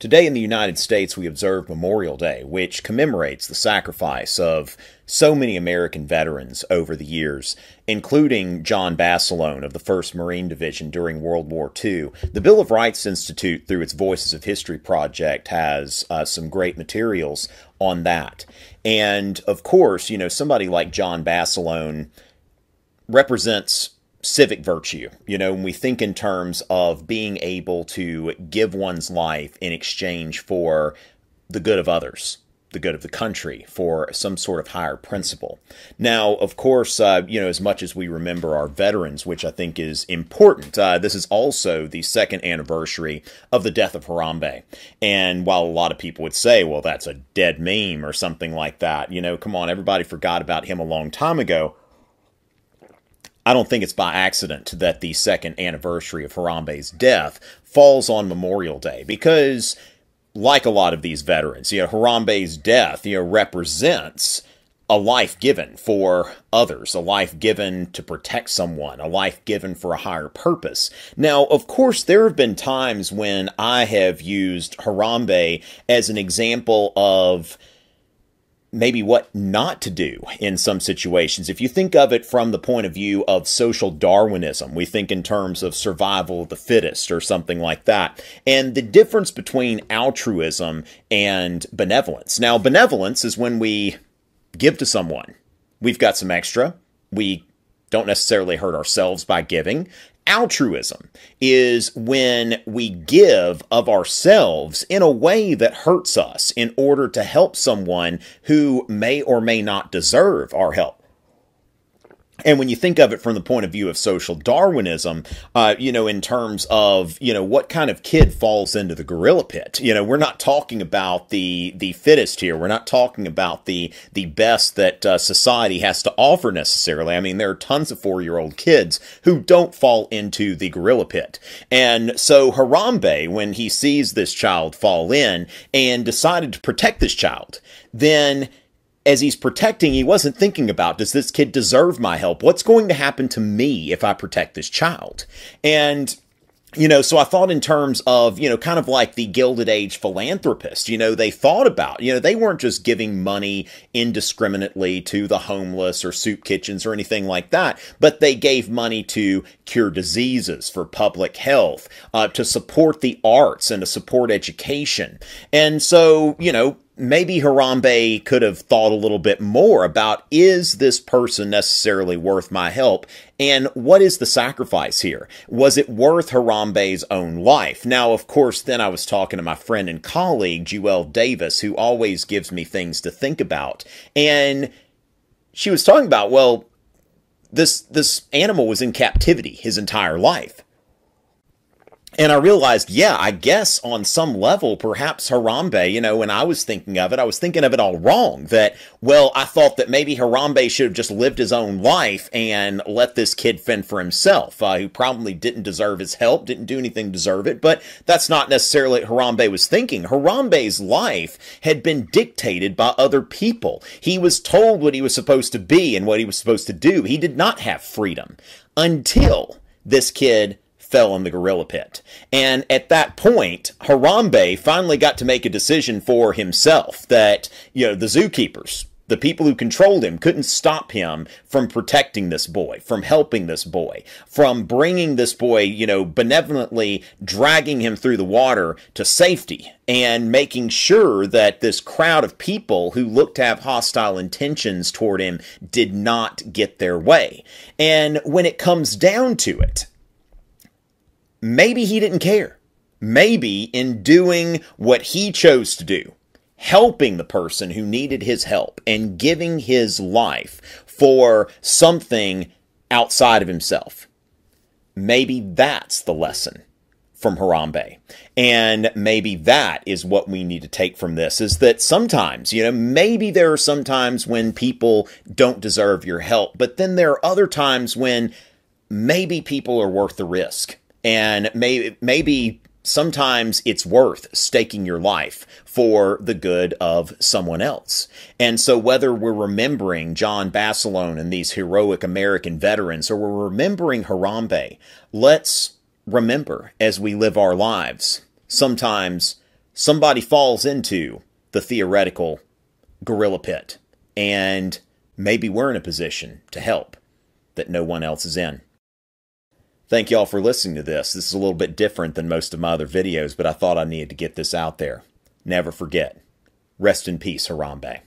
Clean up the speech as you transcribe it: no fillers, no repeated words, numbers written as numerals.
Today in the United States, we observe Memorial Day, which commemorates the sacrifice of so many American veterans over the years, including John Basilone of the 1st Marine Division during World War II. The Bill of Rights Institute, through its Voices of History project, has some great materials on that. And, of course, somebody like John Basilone represents civic virtue, when we think in terms of being able to give one's life in exchange for the good of others, the good of the country, for some sort of higher principle. Now, of course, as much as we remember our veterans, which I think is important, this is also the 2nd anniversary of the death of Harambe. And while a lot of people would say, well, that's a dead meme or something like that, come on, everybody forgot about him a long time ago. I don't think it's by accident that the 2nd anniversary of Harambe's death falls on Memorial Day, because like a lot of these veterans, Harambe's death, represents a life given for others, a life given to protect someone, a life given for a higher purpose. Now, of course, there have been times when I have used Harambe as an example of maybe what not to do in some situations. If you think of it from the point of view of social Darwinism, we think in terms of survival of the fittest or something like that. And the difference between altruism and benevolence. Now, benevolence is when we give to someone. We've got some extra. We don't necessarily hurt ourselves by giving. Altruism is when we give of ourselves in a way that hurts us in order to help someone who may or may not deserve our help. And when you think of it from the point of view of social Darwinism, in terms of, what kind of kid falls into the gorilla pit? We're not talking about the fittest here. We're not talking about the best that society has to offer necessarily. I mean, there are tons of 4-year-old kids who don't fall into the gorilla pit. And so Harambe, when he sees this child fall in and decided to protect this child, then as he's protecting, he wasn't thinking about, does this kid deserve my help? What's going to happen to me if I protect this child? And, so I thought in terms of, kind of like the Gilded Age philanthropist, they thought about, they weren't just giving money indiscriminately to the homeless or soup kitchens or anything like that, but they gave money to cure diseases, for public health, to support the arts and to support education. And so, maybe Harambe could have thought a little bit more about, is this person necessarily worth my help? And what is the sacrifice here? Was it worth Harambe's own life? Now, of course, then I was talking to my friend and colleague, Jewel Davis, who always gives me things to think about. And she was talking about, well, this animal was in captivity his entire life. And I realized, yeah, I guess on some level, perhaps Harambe, when I was thinking of it all wrong. That, well, I thought that maybe Harambe should have just lived his own life and let this kid fend for himself, who probably didn't deserve his help, didn't do anything to deserve it. But that's not necessarily what Harambe was thinking. Harambe's life had been dictated by other people. He was told what he was supposed to be and what he was supposed to do. He did not have freedom until this kid fell in the gorilla pit. And at that point, Harambe finally got to make a decision for himself that, the zookeepers, the people who controlled him, couldn't stop him from protecting this boy, from helping this boy, from bringing this boy, benevolently dragging him through the water to safety and making sure that this crowd of people who looked to have hostile intentions toward him did not get their way. And when it comes down to it, maybe he didn't care. Maybe in doing what he chose to do, helping the person who needed his help and giving his life for something outside of himself, maybe that's the lesson from Harambe. And maybe that is what we need to take from this, is that sometimes, maybe there are some times when people don't deserve your help, but then there are other times when maybe people are worth the risk. And maybe sometimes it's worth staking your life for the good of someone else. And so whether we're remembering John Basilone and these heroic American veterans, or we're remembering Harambe, let's remember as we live our lives, sometimes somebody falls into the theoretical gorilla pit, and maybe we're in a position to help that no one else is in. Thank y'all for listening to this. This is a little bit different than most of my other videos, but I thought I needed to get this out there. Never forget. Rest in peace, Harambe.